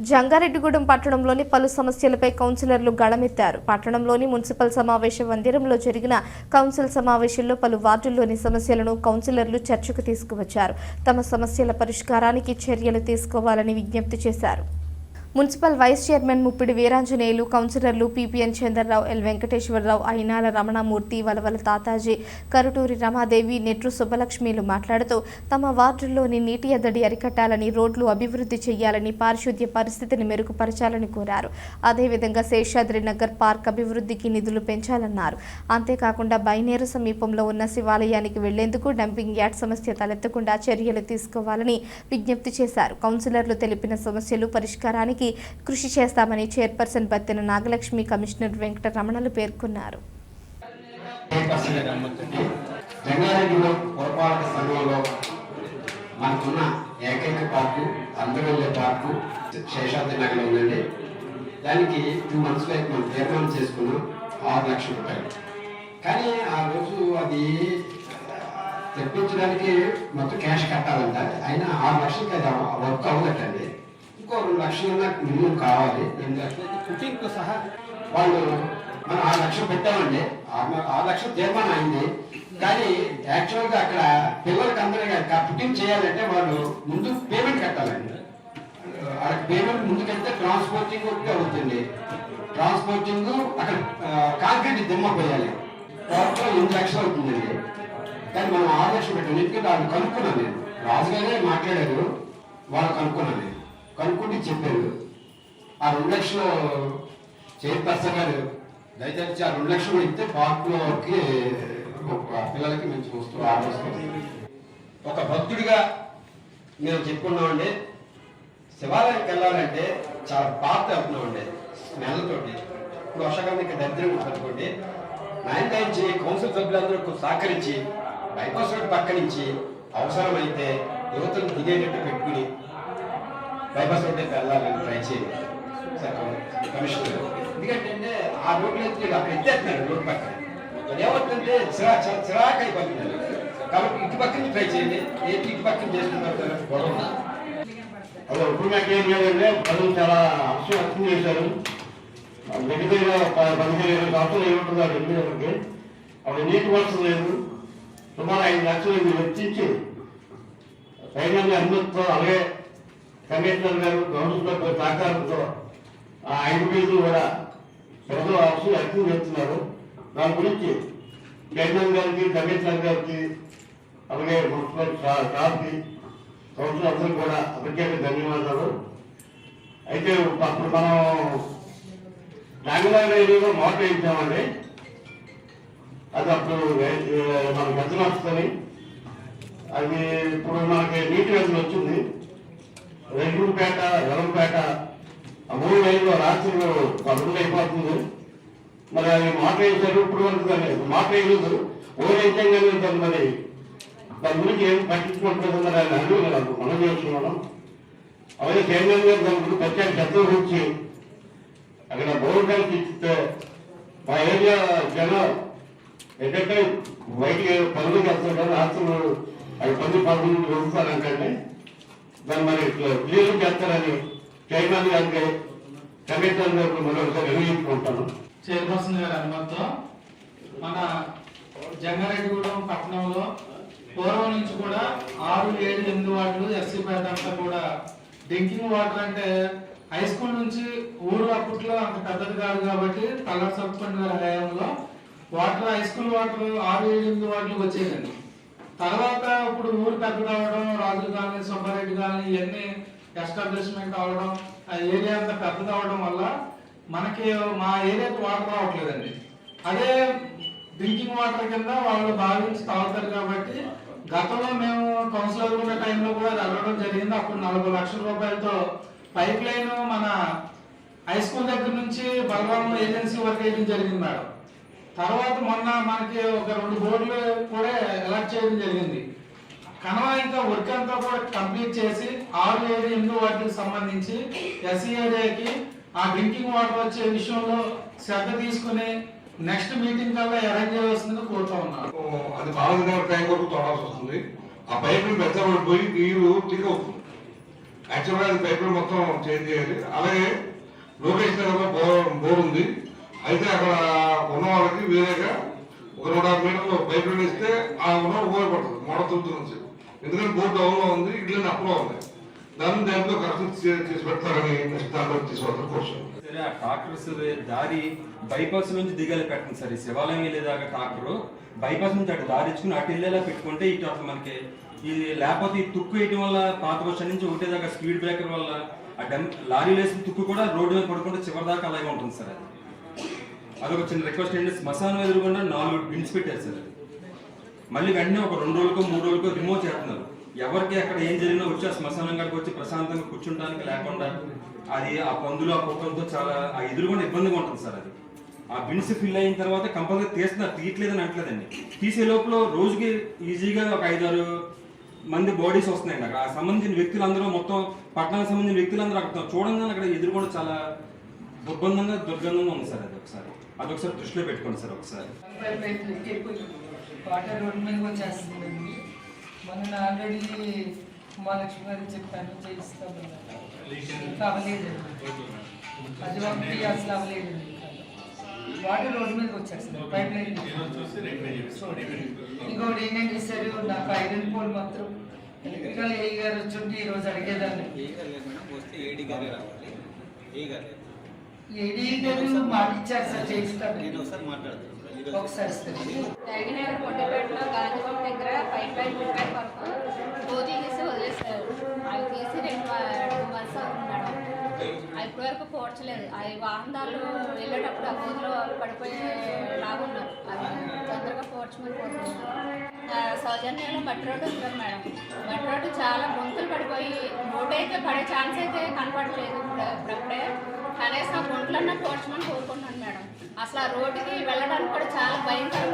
జంగారెడ్డిగూడెం పట్టణంలోని పలు సమస్యలపై కౌన్సిలర్లు గళమెత్తారు. పట్టణంలోని మున్సిపల్ సమావేశ మందిరంలో జరిగిన కౌన్సిల్ సమావేశంలో పలు వార్డుల్లోని సమస్యలను కౌన్సిలర్లు చర్చకు తీసుకువచ్చారు. తమ సమస్యల పరిష్కారానికి చర్యలు తీసుకోవాలని విజ్ఞప్తి చేశారు. Municipal vice chairman Muppidi Veeranjaneyulu, కౌన్సిలర్లు పిపిఎన్ చంద్రరావు, ఎల్ వెంకటేశ్వరరావు, అయినాల రమణమూర్తి, వలవల తాతాజీ, కరుటూరి రమాదేవి, నెట్రు సుబ్బలక్ష్మిలు మాట్లాడుతూ తమ వార్డుల్లోని నీటి ఎద్దడి అరికట్టాలని, రోడ్లు అభివృద్ధి చేయాలని, పారిశుద్ధ్య పరిస్థితిని మెరుగుపరచాలని కోరారు. అదేవిధంగా శేషాద్రి నగర్ పార్క్ అభివృద్ధికి నిధులు పెంచాలన్నారు. అంతేకాకుండా బైనేరు సమీపంలో ఉన్న శివాలయానికి వెళ్లేందుకు డంపింగ్ యార్డ్ సమస్య తలెత్తకుండా చర్యలు తీసుకోవాలని విజ్ఞప్తి చేశారు. కౌన్సిలర్లు తెలిపిన సమస్యలు పరిష్కారానికి కృషి చేస్తామని చైర్పర్సన్ బత్తెన నాగలక్ష్మి, కమిషనర్ వెంకట రమణలు పేర్కొన్నారు. జంగారెడ్డిగూడెం పురపాలక సంఘంలో మనకున్న ఏకైక పార్కు అందవెల్లే పార్కు శేషాద్రి నగర్లో ఉందండి. దానికి 2 months మనం తీర్మానం చేసుకున్నాం 6 లక్షల రూపాయలు. కానీ ఆ రోజు అది తెప్పించడానికి మొత్తం క్యాష్ కట్టాలంట. అయినా 6 లక్షలకి అది వర్క్ అవ్వదటండి. ఇంకో 2 లక్షలు మినిమం కావాలి. 2 లక్షలు ఫిట్టింగ్తో సహా వాళ్ళు మనం 6 లక్షలు పెట్టామండి. 6 లక్షలు తీర్మానం అయింది. కానీ యాక్చువల్గా అక్కడ పిల్లలకి అందరికీ ఫిట్టింగ్ చేయాలంటే వాళ్ళు ముందు పేమెంట్ కట్టాలండి. పేమెంట్ ముందుకెళ్తే ట్రాన్స్పోర్టింగ్ అవుతుంది. ట్రాన్స్పోర్టింగ్ అక్కడ కాంక్రీట్ దిమ్మ పోయాలి. టోటల్ 8 లక్షలు అవుతుందండి. కానీ మనం 6 లక్షలు పెట్టాం. ఎందుకంటే వాళ్ళు కనుక్కున్నాను నేను. రాజుగారే మాట్లాడారు, వాళ్ళు కనుక్కున్నాను. కనుక్కుంటే చెప్పారు ఆ 2 లక్షలు చైర్పర్సన్ గారు దయచేసి ఆ 2 లక్షలు ఇస్తే పార్కులోకి పిల్లలకి మంచి వస్తువు ఆలోచిస్తుంది. ఒక భక్తుడిగా మేము చెప్పుకున్నామండి. శివాలయానికి వెళ్ళాలంటే చాలా పాత అవుతున్నామండి స్మెల్తోటి. ఇప్పుడు వర్షాకాలం ఇక్కడ దరిద్రం అనుకోండి. నాయనకాయించి కౌన్సిల్ సభ్యులందరూ సహకరించి బైపాస్ రోడ్ పక్క నుంచి అవసరమైతే యువతను దిగేటట్టు పెట్టుకుని బైపాస్ రోడ్ వెళ్ళాలని ట్రై చేయండి సార్ కమిషనర్. ఎందుకంటే ఆ రోడ్లు ఎత్తి అక్కడ ఎత్తేస్తున్నారు. రోడ్ పక్కన ఏమవుతుందంటే చిరాకు అయిపోతున్నారు. కాబట్టి ఇటు పక్కన ట్రై చేయండి. ఇటు పక్కన చేసుకుంటారు గొడవ. అది ఇప్పుడు నాకు ఏం లేదంటే ప్రజలు చాలా అర్థం చేశారు. దగ్గర 15,000 సంవత్సరాలు ఏమంటున్నారు ఎందుకంటే అప్పుడు నీటి వర్షం లేదు. సుమారు 5 లక్షలు వెచ్చించి సైన్యాన్ని అందరితో అలాగే కమిషనర్ గారు కౌన్సిలర్ సహకారంతో ఆ 5 ఫీజులు కూడా ప్రజలు అవసరం ఎక్కువ చేస్తున్నారు. దాని గురించి చైర్మన్ గారికి, కమిషనర్ గారికి, అలాగే మున్సిపల్ స్టాఫ్కి, కౌన్సిల్ అందరూ కూడా ప్రత్యేక ధన్యవాదాలు. అయితే అప్పుడు మనం నాగలాగ ఏరియాలో మోటార్ వేయించామండి. అది అప్పుడు మనకు పెద్ద వస్తుంది. అది ఇప్పుడు మనకి నీటి వ్యవస్థ వచ్చింది. రెండూరుపేట, ఎలంపేట ఆ 3 లైన్లో రాత్రులు 2 అయిపోతుంది. మరి అది మోటార్ వేసారు. ఇప్పుడు వరకు మోటార్ వేయలేదు. ఓరేంచాం కానీ మరి దాని గురించి ఏం పట్టించుకుంటుంది. మరి ఆయన అడుగు మనం చేసుకున్నాం. అలాగే చైర్మన్ గారు దాని గురించి ప్రత్యేక శ్రద్ధ గురించి అక్కడ బోర్డుకి ఇస్తే మా ఏరియా జనం ఏంటంటే బయటికి పనులకు వెళ్తారు కదా. రాత్రులు అది 10-11 వస్తారంటే దాన్ని మరి క్లియర్ చేస్తారని చైర్మన్ గారికి, కమిషనర్ గారికి మరొకసారి నిర్ణయించుకుంటాను. చైర్పర్సన్ గారి అనుమతితో మన జంగారెడ్డిగూడెం పట్టణంలో పూర్వం నుంచి కూడా 6, 7, 8 వార్డులు ఎస్సీపేట అంతా కూడా డ్రింకింగ్ వాటర్ అంటే హై స్కూల్ నుంచి ఊరు అప్పట్లో అంత పెద్దది కాదు కాబట్టి తల్లారి సబ్బండి గారి హయాంలో వాటర్ హై స్కూల్ వాటర్ 6, 7, 8 వార్డులకు వచ్చేదండి. తర్వాత ఇప్పుడు ఊరు పెద్దది అవడం, రాజులు కాలనీ, సుబ్బారెడ్డి కాలనీ ఇవన్నీ ఎస్టాబ్లిష్మెంట్ అవడం, ఆ ఏరియా అంతా పెద్దది అవడం వల్ల మనకి మా ఏరియాకి వాటర్ రావట్లేదండి. అదే డ్రింకింగ్ వాటర్ కింద వాళ్ళు భావించి తాగుతారు కాబట్టి గతంలో మేము కౌన్సిలర్ ఉన్న టైంలో కూడా వెళ్ళడం జరిగింది. అప్పుడు 40 లక్షల రూపాయలతో పైప్ లైన్ మన హై స్కూల్ దగ్గర నుంచి బలరాం ఏజెన్సీ వరకు వేయడం జరిగింది మేడం. తర్వాత మొన్న మనకి ఒక 2 బోర్డులు కూడా ఎలక్ట్ చేయడం జరిగింది. కనవా ఇంకా వర్క్ అంతా కూడా కంప్లీట్ చేసి 6, 7, 8 వాటికి సంబంధించి ఎస్సీ ఏరియాకి ఆ డ్రింకింగ్ వాటర్ వచ్చే విషయంలో శ్రద్ధ తీసుకుని నెక్స్ట్ మీటింగ్ కల్లా అరేంజ్ చేయవలసింది కోరుతా ఉన్నాను. అది బాగా టైం వరకు తోడాల్సి వస్తుంది. ఆ పైపులు పెద్దపడిపోయి నీరు లీక్ అవుతుంది. యాక్చువల్గా అది పైపులు మొత్తం చేంజ్ చేయాలి. అలాగే లోకేష్ నగర్లో బోర్ ఉంది. అయితే అక్కడ ఉన్న వాళ్ళకి వేరేగా ఒక 150 మీటర్లు పైపులు ఇస్తే ఆ ఉన్న ఉపయోగపడుతుంది మోడతులతో నుంచి. ఎందుకంటే బోర్ డౌన్లో ఉంది, ఇళ్ళని అప్పులో ఉంది. దాంట్లో కరెక్షన్ చేసి పెడతారని దాంట్లో తీసుకుంటారు క్వశ్చన్. సరే, ఆ ట్రాక్టర్స్ దారి బైపాస్ నుంచి దిగాలి పెట్టండి సార్. ఈ శివాలయం వెళ్ళేదాకా ట్రాక్టర్ బైపాస్ నుంచి అటు దారి ఇచ్చుకుని అటు వెళ్ళేలా పెట్టుకుంటే ఇటు అసలు మనకి ఇది లేకపోతే ఈ తుక్కు వేయటం వల్ల పాత బస్ నుంచి ఒకటే దాకా స్పీడ్ బ్రేకర్ వల్ల ఆ లారీ వేసిన తుక్కు కూడా రోడ్డు మీద పడుకుంటే చివరి దాకా అలాగే ఉంటుంది సార్. అదొక చిన్న రిక్వెస్ట్ ఏంటంటే శ్మశానం ఎదురుకుండా 4 బిన్స్ పెట్టారు సార్. మళ్ళీ వెంటనే ఒక 2 రోజులకో 3 రోజులకో రిమూవ్ చేస్తున్నారు. ఎవరికి అక్కడ ఏం జరిగినా వచ్చి ఆ శ్మశానం కాడికి వచ్చి ప్రశాంతంగా కూర్చుంటానికి లేకుండా అది ఆ పందులు ఆ కుక్కలతో చాలా ఆ ఎదురుకుండా ఇబ్బందిగా ఉంటుంది సార్. అది ఆ బిన్స్ ఫిల్ అయిన తర్వాత కంపల్సరీ తీస్తున్నారు, తీయట్లేదని అంటలేదండి. తీసే లోపల రోజుకి ఈజీగా ఒక 5-6 మంది బాడీస్ వస్తున్నాయండి. అక్కడ సంబంధించిన వ్యక్తులందరూ మొత్తం పట్టణానికి సంబంధించిన వ్యక్తులందరూ అక్కడ చూడంగానే అక్కడ ఎదురుకుండా చాలా దుర్గంధంగా ఉంది సార్. అదొకసారి దృష్టిలో పెట్టుకోండి సార్. ఒకసారి వాటర్ రోడ్ మీద వచ్చేస్తుందండి. మొన్న ఆల్రెడీ మహాలక్ష్మి గారికి చెప్పాను, చేయిస్తామన్నారు. ఇంకా అవ్వలేదండి, అది ఒకటి అసలు అవ్వలేదండి. వాటర్ రోడ్ మీదకి వచ్చేస్తుంది పైప్ లైన్. ఇంకోటి ఏంటంటే సార్, నాకు ఐరన్ పోల్ మాత్రం ఎలక్ట్రికల్ ఏ గారు వచ్చి ఈ రోజు అడిగేదాన్ని. ఏడీ గారు మాటిచ్చారు సార్, చేయిస్తాను ఒకసారి సార్. నాగినగర్ పొట్టిపేటలో గాంధీబాబు దగ్గర పైప్ లైన్ రిపేర్ వరకు రోజు తీసి వదిలేస్తారు. అవి తీసి 2 months అవుతుంది మేడం. ఇప్పటి వరకు పోడ్చలేదు. అవి వాహనాలు వెళ్ళేటప్పుడు ఆ రోజులో పడిపోయేలాగా ఉన్నారు. అవి తొందరగా పోడ్చమని కోరుతున్నారు. సౌజన్యంలో మట్టి రోడ్డు ఉంటుంది మేడం. మట్టి రోడ్డు చాలా గుంతలు పడిపోయి రోడ్డు అయితే పడే ఛాన్స్ అయితే కనపడలేదు. ఇప్పుడప్పుడే కనీసం గుంటలన్నా పోడ్చమని కోరుకుంటున్నాను మేడం. అసలు ఆ రోడ్డుకి వెళ్ళడానికి కూడా చాలా భయంకరంగా